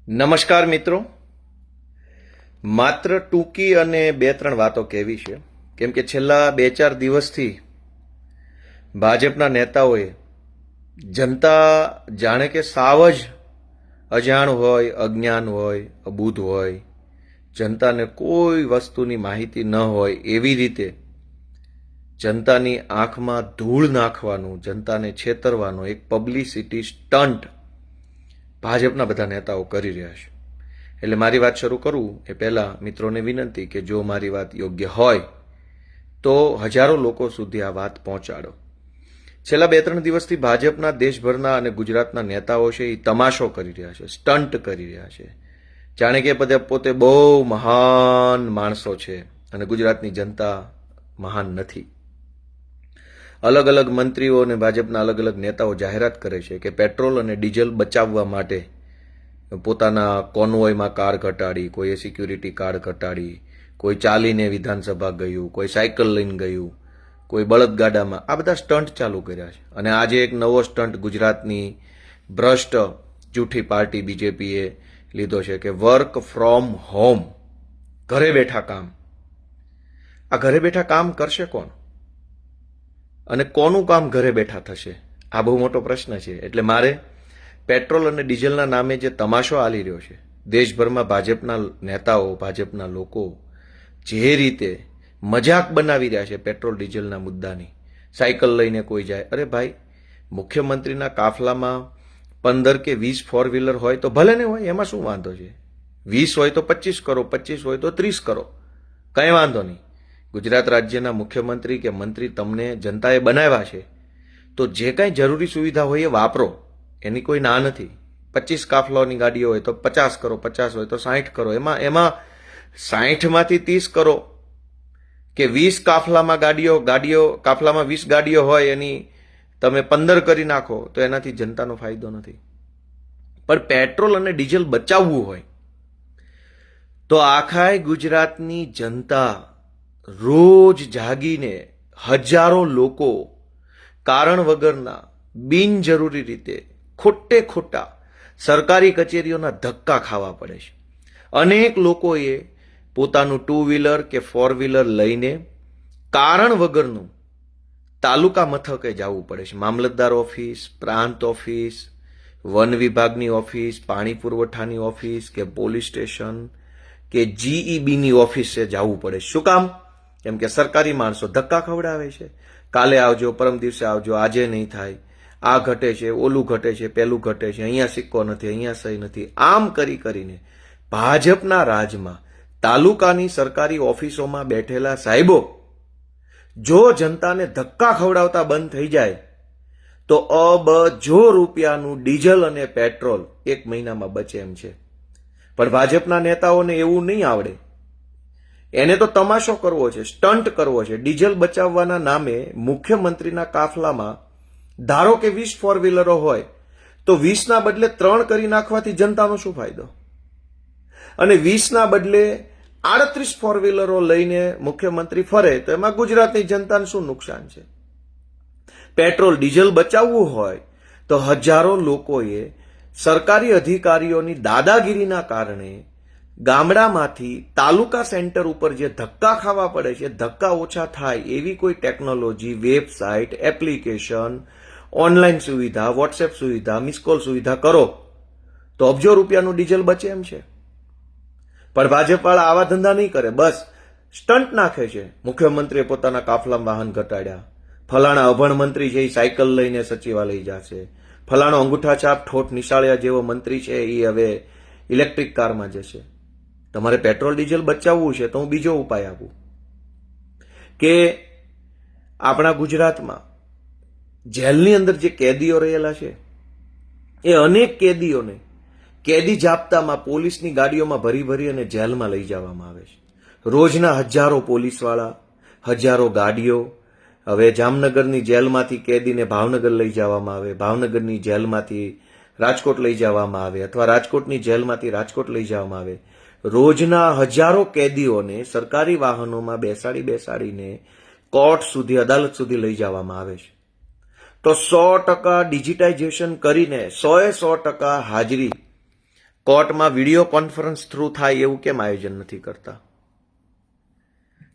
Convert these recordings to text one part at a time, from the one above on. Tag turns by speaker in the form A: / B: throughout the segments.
A: નમસ્કાર મિત્રો, માત્ર ટૂંકી અને બે ત્રણ વાતો કહેવી છે. કેમ કે છેલ્લા 2-4 દિવસથી ભાજપના નેતાઓએ જનતા જાણે કે સાવ જ અજાણ હોય, અજ્ઞાન હોય, અબૂધ હોય, જનતાને કોઈ વસ્તુની માહિતી ન હોય એવી રીતે જનતાની આંખમાં ધૂળ નાખવાનું, જનતાને છેતરવાનો એક પબ્લિસિટી સ્ટન્ટ ભાજપના બધા નેતાઓ કરી રહ્યા છે. એટલે મારી વાત શરૂ કરું એ પહેલા મિત્રોને વિનંતી કે જો મારી વાત યોગ્ય હોય તો હજારો લોકો સુધી આ વાત પહોંચાડો. છેલ્લા 2-3 દિવસથી ભાજપના દેશભરના અને ગુજરાતના નેતાઓ છે એ તમાશો કરી રહ્યા છે, સ્ટન્ટ કરી રહ્યા છે, જાણે કે પોતે બહુ મહાન માણસો છે અને ગુજરાતની જનતા મહાન નથી. અલગ અલગ મંત્રીઓ અને ભાજપના અલગ અલગ નેતાઓ જાહેરાત કરે છે કે પેટ્રોલ અને ડીઝલ બચાવવા માટે પોતાના કોન્વોયમાં કાર ઘટાડી, કોઈએ સિક્યુરિટી કાર્ડ ઘટાડી, કોઈ ચાલીને વિધાનસભા ગયું, કોઈ સાયકલ લઈને ગયું, કોઈ બળદગાડામાં. આ બધા સ્ટન્ટ ચાલુ કર્યા છે. અને આજે એક નવો સ્ટન્ટ ગુજરાતની ભ્રષ્ટ જૂઠી પાર્ટી બીજેપીએ લીધો છે કે વર્ક ફ્રોમ હોમ, ઘરે બેઠા કામ. આ ઘરે બેઠા કામ કરશે કોણ અને કોનું કામ ઘરે બેઠા થશે? આ બહુ મોટો પ્રશ્ન છે. એટલે મારે પેટ્રોલ અને ડીઝલના નામે જે તમાશો આલી રહ્યો છે, દેશભરમાં ભાજપના નેતાઓ, ભાજપના લોકો જે રીતે મજાક બનાવી રહ્યા છે પેટ્રોલ ડીઝલના મુદ્દાની, સાયકલ લઈને કોઈ જાય. અરે ભાઈ, મુખ્યમંત્રીના કાફલામાં 15 કે 20 ફોર વ્હીલર હોય તો ભલે ને હોય, એમાં શું વાંધો છે? 20 હોય તો 25 કરો, 25 હોય તો 30 કરો, કંઈ વાંધો નહીં. ગુજરાત રાજ્યના મુખ્યમંત્રી કે મંત્રી તમને જનતાએ બનાવ્યા છે તો જે કાંઈ જરૂરી સુવિધા હોય એ વાપરો, એની કોઈ ના નથી. 25 કાફલાઓની ગાડીઓ હોય તો 50 કરો, 50 હોય તો 60 કરો, એમાં 60માંથી 30 કરો કે 20 કાફલામાં કાફલામાં 20 ગાડીઓ હોય એની તમે 15 કરી નાખો તો એનાથી જનતાનો ફાયદો નથી. પણ પેટ્રોલ અને ડીઝલ બચાવવું હોય તો આખા ગુજરાતની જનતા રોજ જાગીને હજારો લોકો કારણ વગરના બિનજરૂરી રીતે ખોટા સરકારી કચેરીઓના ધક્કા ખાવા પડે છે. અનેક લોકોએ પોતાનું 2 વ્હીલર કે 4 વ્હીલર લઈને કારણ વગરનું તાલુકા મથકે જવું પડે છે. મામલતદાર ઓફિસ, પ્રાંત ઓફિસ, વન વિભાગની ઓફિસ, પાણી પુરવઠાની ઓફિસ કે પોલીસ સ્ટેશન કે જીઈબીની ઓફિસે જવું પડે. શું કામ? કેમ કે સરકારી માણસો ધક્કા ખવડાવે છે. કાલે આવજો, પરમ દિવસે આવજો, આજે નહીં થાય, આ ઘટે છે, ઓલું ઘટે છે, પેલું ઘટે છે, અહીંયા સિક્કો નથી, અહીંયા સહી નથી. આમ કરીને ભાજપના રાજમાં તાલુકાની સરકારી ઓફિસોમાં બેઠેલા સાહેબો જો જનતાને ધક્કા ખવડાવતા બંધ થઈ જાય તો અબજો રૂપિયાનું ડીઝલ અને પેટ્રોલ 1 મહિનામાં બચે એમ છે. પણ ભાજપના નેતાઓને એવું નહીં આવડે. એને તો તમાશો કરવો છે, સ્ટન્ટ કરવો છે. ડીઝલ બચાવવાના નામે મુખ્યમંત્રીના કાફલામાં ધારો કે 20 ફોર વ્હીલરો હોય તો 20ના બદલે 3 કરી નાખવાથી જનતાનો શું ફાયદો? અને 20ના બદલે 38 ફોર વ્હીલરો લઈને મુખ્યમંત્રી ફરે તો એમાં ગુજરાતની જનતાને શું નુકસાન છે? પેટ્રોલ ડીઝલ બચાવવું હોય તો હજારો લોકોએ સરકારી અધિકારીઓની દાદાગીરીના કારણે ગામડામાંથી તાલુકા સેન્ટર ઉપર જે ધક્કા ખાવા પડે છે, ધક્કા ઓછા થાય એવી કોઈ ટેકનોલોજી, વેબસાઇટ, એપ્લિકેશન, ઓનલાઈન સુવિધા, વોટ્સએપ સુવિધા, મિસકોલ સુવિધા કરો તો અબજો રૂપિયાનું ડીઝલ બચે એમ છે. પણ ભાજપવાળા આવા ધંધા નહીં કરે, બસ સ્ટન્ટ નાખે છે. મુખ્યમંત્રીએ પોતાના કાફલામાં વાહન ઘટાડ્યા, ફલાણા અભણ મંત્રી છે એ સાયકલ લઈને સચિવાલય જશે, ફલાણો અંગૂઠા છાપ ઠોઠ નિશાળિયા જેવો મંત્રી છે એ હવે ઇલેક્ટ્રિક કારમાં જશે. તમારે પેટ્રોલ ડીઝલ બચાવવું છે તો હું બીજો ઉપાય આપું કે આપણા ગુજરાતમાં જેલની અંદર જે કેદીઓ રહેલા છે એ અનેક કેદીઓને કેદી જાપ્તામાં પોલીસની ગાડીઓમાં ભરી અને જેલમાં લઈ જવામાં આવે છે. રોજના હજારો પોલીસવાળા, હજારો ગાડીઓ. હવે જામનગરની જેલમાંથી કેદીને ભાવનગર લઈ જવામાં આવે, ભાવનગરની જેલમાંથી રાજકોટ લઈ જવામાં આવે, અથવા રાજકોટની જેલમાંથી રાજકોટ લઈ જવામાં આવે. રોજના હજારો કેદીઓને સરકારી વાહનોમાં બેસાડીને કોર્ટ સુધી, અદાલત સુધી લઈ જવામાં આવે છે. તો 100% ડિજિટાઇઝેશન કરીને 100% હાજરી કોર્ટમાં વિડીયો કોન્ફરન્સ થ્રુ થાય એવું કેમ આયોજન નથી કરતા?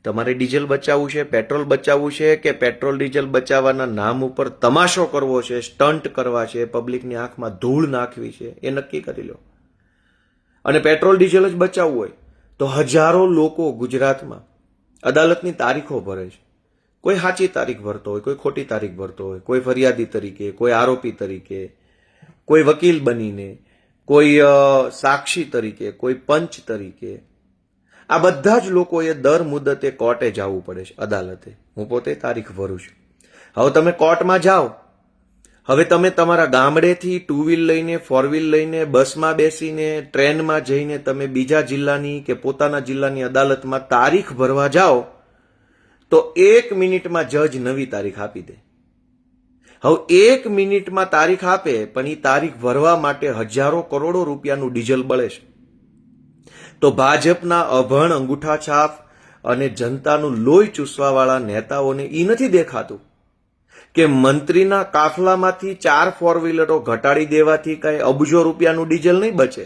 A: તમારે ડીઝલ બચાવવું છે, પેટ્રોલ બચાવવું છે, કે પેટ્રોલ ડીઝલ બચાવવાના નામ ઉપર તમાશો કરવો છે, સ્ટન્ટ કરવા છે, પબ્લિકની આંખમાં ધૂળ નાખવી છે, એ નક્કી કરી લો. અને પેટ્રોલ ડીઝલ જ બચાવવું હોય તો હજારો લોકો ગુજરાતમાં અદાલતની તારીખો ભરે છે. કોઈ સાચી તારીખ ભરતો હોય, કોઈ ખોટી તારીખ ભરતો હોય, કોઈ ફરિયાદી તરીકે, કોઈ આરોપી તરીકે, કોઈ વકીલ બનીને, કોઈ સાક્ષી તરીકે, કોઈ પંચ તરીકે. આ બધા જ લોકોએ દર મુદતે કોર્ટે જવું પડે છે, અદાલતે. હું પોતે તારીખ ભરું છું. હવે તમે કોર્ટમાં જાઓ, હવે તમે તમારા ગામડેથી 2 વ્હીલ લઈને, 4 વ્હીલ લઈને, બસમાં બેસીને, ટ્રેનમાં જઈને તમે બીજા જિલ્લાની કે પોતાના જિલ્લાની અદાલતમાં તારીખ ભરવા જાઓ તો 1 મિનિટમાં જજ નવી તારીખ આપી દે. હવે 1 મિનિટમાં તારીખ આપે, પણ એ તારીખ ભરવા માટે હજારો કરોડો રૂપિયાનું ડીઝલ બળે છે. તો ભાજપના અભણ અંગૂઠા છાપ અને જનતાનું લોહી ચૂસવાવાળા નેતાઓને એ નથી દેખાતું કે મંત્રીના કાફલામાંથી 4 4 વ્હીલરો ઘટાડી દેવાથી કઈ અબજો રૂપિયાનું ડીઝલ નહીં બચે.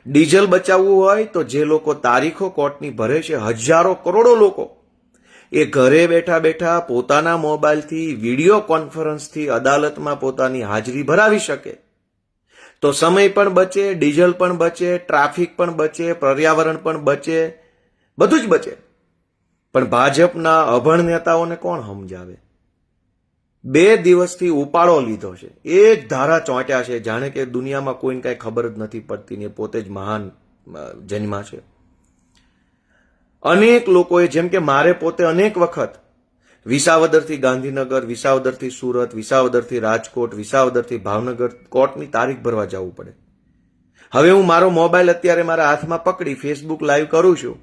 A: ડીઝલ બચાવવું હોય તો જે લોકો તારીખો કોર્ટની ભરે છે, હજારો કરોડો લોકો, એ ઘરે બેઠા બેઠા પોતાના મોબાઈલથી વિડીયો કોન્ફરન્સથી અદાલતમાં પોતાની હાજરી ભરાવી શકે તો સમય પણ બચે, ડીઝલ પણ બચે, ટ્રાફિક પણ બચે, પર્યાવરણ પણ બચે, બધું જ બચે. પણ ભાજપના અભણ નેતાઓને કોણ સમજાવે? 2 દિવસથી ઉપાડો લીધો છે, એ જ ધારા ચોંટ્યા છે જાણે કે દુનિયામાં કોઈને કાંઈ ખબર જ નથી પડતી ને પોતે જ મહાન જન્મા છે. અનેક લોકોએ, જેમ કે મારે પોતે અનેક વખત વિસાવદરથી ગાંધીનગર, વિસાવદરથી સુરત, વિસાવદરથી રાજકોટ, વિસાવદરથી ભાવનગર કોર્ટની તારીખ ભરવા જવું પડે. હવે હું મારો મોબાઈલ અત્યારે મારા હાથમાં પકડી ફેસબુક લાઈવ કરું છું.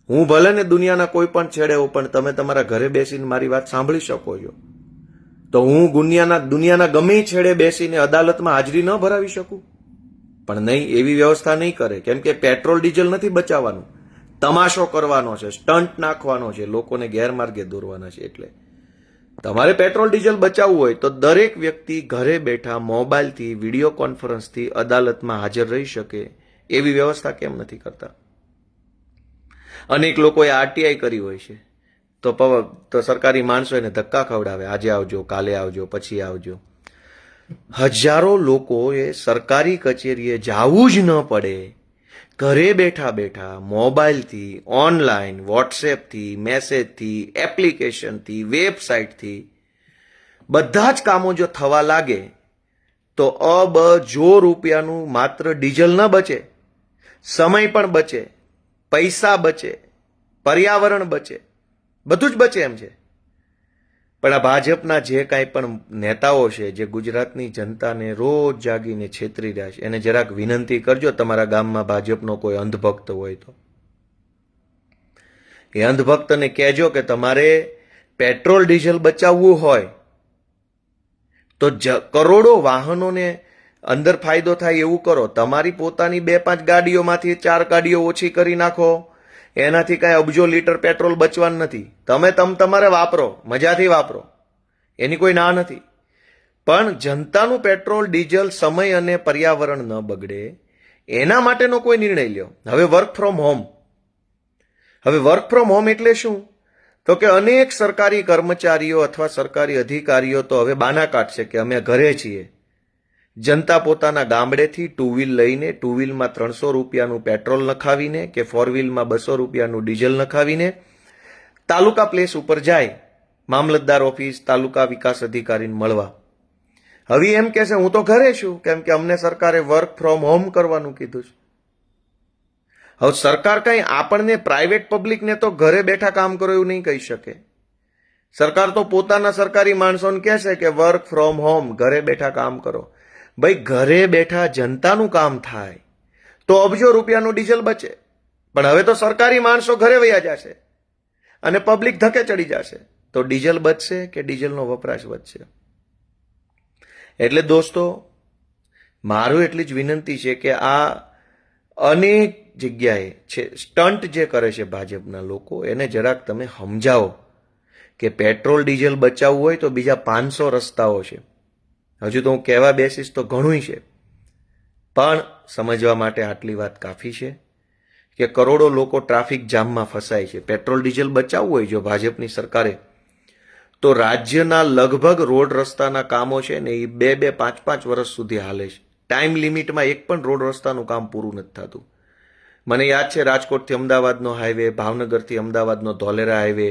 A: હું ભલે ને દુનિયાના કોઈ પણ છેડે હોઉં, પણ તમે તમારા ઘરે બેસીને મારી વાત સાંભળી શકો છો. તો હું દુનિયાના ગમે છેડે બેસીને અદાલતમાં હાજરી ન ભરાવી શકું? પણ નહીં, એવી વ્યવસ્થા નહીં કરે. કેમ કે પેટ્રોલ ડીઝલ નથી બચાવવાનું, તમાશો કરવાનો છે, સ્ટન્ટ નાખવાનો છે, લોકોને ગેરમાર્ગે દોરવાના છે. એટલે તમારે પેટ્રોલ ડીઝલ બચાવવું હોય તો દરેક વ્યક્તિ ઘરે બેઠા મોબાઈલથી, વિડીયો કોન્ફરન્સથી અદાલતમાં હાજર રહી શકે એવી વ્યવસ્થા કેમ નથી કરતા? અનેક લોકોએ આરટીઆઈ કરી હોય છે તો સરકારી માણસો એને ધક્કા ખવડાવે, આજે આવજો, કાલે આવજો, પછી આવજો. હજારો લોકોએ સરકારી કચેરીએ જવું જ ન પડે, ઘરે બેઠા બેઠા મોબાઈલથી, ઓનલાઈન, વોટ્સએપથી, મેસેજથી, એપ્લિકેશનથી, વેબસાઇટથી બધા જ કામો જો થવા લાગે તો અબજો રૂપિયાનું માત્ર ડીઝલ ન બચે, સમય પણ બચે, પૈસા બચે, પર્યાવરણ બચે, બધું જ બચે એમ છે. પણ આ ભાજપના જે કાંઈ પણ નેતાઓ છે જે ગુજરાતની જનતાને રોજ જાગીને છેતરી રહ્યા છે, એને જરાક વિનંતી કરજો, તમારા ગામમાં ભાજપનો કોઈ અંધભક્ત હોય તો એ અંધભક્તને કહેજો કે તમારે પેટ્રોલ ડીઝલ બચાવવું હોય તો કરોડો વાહનોને અંદર ફાયદો થાય એવું કરો. તમારી પોતાની 2-5 ગાડીઓમાંથી 4 ગાડીઓ ઓછી કરી નાખો, એનાથી કાંઈ અબજો લીટર પેટ્રોલ બચવાનું નથી. તમારે વાપરો, મજાથી વાપરો, એની કોઈ ના નથી. પણ જનતાનું પેટ્રોલ ડીઝલ સમય અને પર્યાવરણ ન બગડે એના માટેનો કોઈ નિર્ણય લ્યો. હવે વર્ક ફ્રોમ હોમ એટલે શું? તો કે અનેક સરકારી કર્મચારીઓ અથવા સરકારી અધિકારીઓ તો હવે બાના કાઢશે કે અમે ઘરે છીએ. જનતા પોતાના ગામડેથી 2 વ્હીલ લઈને, 2 વ્હીલમાં 300 રૂપિયાનું પેટ્રોલ નખાવીને કે 4 વ્હીલમાં 200 રૂપિયાનું ડીઝલ નખાવીને તાલુકા પ્લેસ ઉપર જાય, મામલતદાર ઓફિસ, તાલુકા વિકાસ અધિકારીને મળવા. હવે એમ કહેશે હું તો ઘરે છું, કેમ કે અમને સરકારે વર્ક ફ્રોમ હોમ કરવાનું કીધું છે. હવે સરકાર કઈ આપણને, પ્રાઇવેટ પબ્લિકને તો ઘરે બેઠા કામ કરો એવું નહીં કહી શકે. સરકાર તો પોતાના સરકારી માણસોને કહેશે કે વર્ક ફ્રોમ હોમ, ઘરે બેઠા કામ કરો. ભાઈ, ઘરે બેઠા જનતાનું કામ થાય તો અબજો રૂપિયાનું ડીઝલ બચે. પણ હવે તો સરકારી માણસો ઘરે વયા જશે અને પબ્લિક ધકે ચડી જશે, તો ડીઝલ બચશે કે ડીઝલનો વપરાશ વધશે? એટલે દોસ્તો, મારું એટલી જ વિનંતી છે કે આ અનેક જગ્યાએ છે સ્ટન્ટ જે કરે છે ભાજપના લોકો, એને જરાક તમે સમજાવો કે પેટ્રોલ ડીઝલ બચાવવું હોય તો બીજા 500 રસ્તાઓ છે. હજુ તો હું કહેવા બેસીશ તો ઘણું છે. પણ સમજવા માટે આટલી વાત કાફી છે કે કરોડો લોકો ટ્રાફિક જામમાં ફસાય છે. પેટ્રોલ ડીઝલ બચાવવું હોય જો ભાજપની સરકારે, તો રાજ્યના લગભગ રોડ રસ્તાના કામો છે ને એ 2-5 વર્ષ સુધી હાલે છે. ટાઈમ લિમિટમાં એક પણ રોડ રસ્તાનું કામ પૂરું નથી થતું. મને યાદ છે રાજકોટથી અમદાવાદનો હાઈવે, ભાવનગરથી અમદાવાદનો ધોલેરા હાઈવે,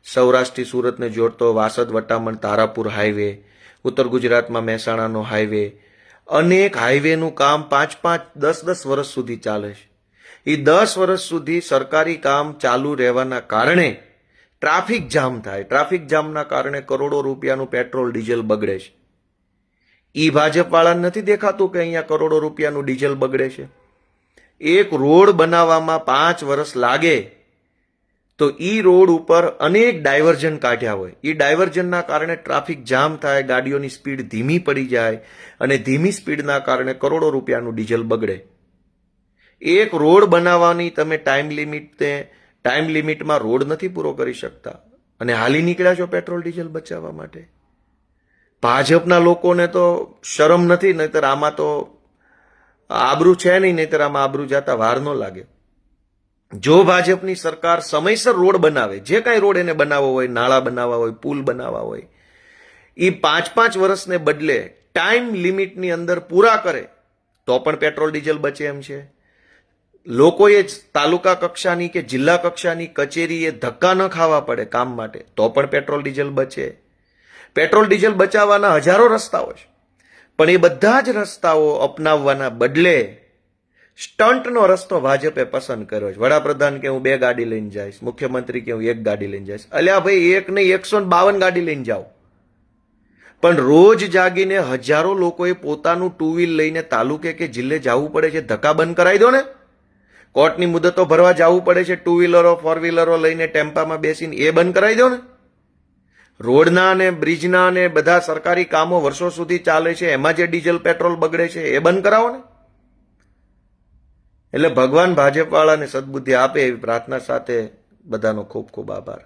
A: સૌરાષ્ટ્રથી સુરતને જોડતો વાસદ વટામણ તારાપુર હાઈવે, ઉત્તર ગુજરાતમાં મહેસાણાનો હાઈવે, અનેક હાઈવેનું કામ 5-10 વર્ષ સુધી ચાલે છે. એ 10 વર્ષ સુધી સરકારી કામ ચાલુ રહેવાના કારણે ટ્રાફિક જામ થાય. ટ્રાફિક જામના કારણે કરોડો રૂપિયાનું પેટ્રોલ ડીઝલ બગડે છે. ઈ ભાજપવાળાને નથી દેખાતું કે અહીંયા કરોડો રૂપિયાનું ડીઝલ બગડે છે? એક રોડ બનાવવામાં 5 વર્ષ લાગે તો ઈ રોડ ઉપર અનેક ડાયવર્ઝન કાઢ્યા હોય. ઈ ડાયવર્ઝનના કારણે ટ્રાફિક જામ થાય, ગાડીઓની સ્પીડ ધીમી પડી જાય અને ધીમી સ્પીડના કારણે કરોડો રૂપિયાનું ડીઝલ બગડે. એક રોડ બનાવવાની તમે ટાઈમ લિમિટમાં રોડ નથી પૂરો કરી શકતા અને હાલી નીકળ્યા છો પેટ્રોલ ડીઝલ બચાવવા માટે. ભાજપના લોકોને તો શરમ નથી, નહીતર આમાં તો આબરૂ છે નહીં, નહીતર આમાં આબરૂ જતા વાર ન લાગે. જો ભાજપની સરકાર સમયસર રોડ બનાવે, જે કાંઈ રોડ એને બનાવવો હોય, નાળા બનાવવા હોય, પુલ બનાવવા હોય, એ 5 વર્ષને બદલે ટાઈમ લિમિટની અંદર પૂરા કરે તો પણ પેટ્રોલ ડીઝલ બચે એમ છે. લોકોએ તાલુકા કક્ષાની કે જિલ્લા કક્ષાની કચેરીએ ધક્કા ન ખાવા પડે કામ માટે તો પણ પેટ્રોલ ડીઝલ બચે. પેટ્રોલ ડીઝલ બચાવવાના હજારો રસ્તાઓ છે, પણ એ બધા જ રસ્તાઓ અપનાવવાના બદલે સ્ટન્ટનો રસ્તો ભાજપે પસંદ કર્યો છે. વડાપ્રધાન કે હું 2 ગાડી લઈને જઈશ, મુખ્યમંત્રી કે હું 1 ગાડી લઈને જઈશ. અલ્યા ભાઈ, 1 નહીં 152 ગાડી લઈને જાઓ, પણ રોજ જાગીને હજારો લોકોએ પોતાનું 2 વ્હીલ લઈને તાલુકે કે જિલ્લે જવું પડે છે. ધક્કા બંધ કરાવી દો ને. કોર્ટની મુદતો ભરવા જવું પડે છે 2 વ્હીલરો 4 વ્હીલરો લઈને ટેમ્પામાં બેસીને, એ બંધ કરાવી દો ને. રોડના અને બ્રિજના અને બધા સરકારી કામો વર્ષો સુધી ચાલે છે, એમાં જે ડીઝલ પેટ્રોલ બગડે છે એ બંધ કરાવો ને. એટલે ભગવાન ભાજપવાળાને સદબુદ્ધિ આપે એવી પ્રાર્થના સાથે બધાનો ખૂબ ખૂબ આભાર.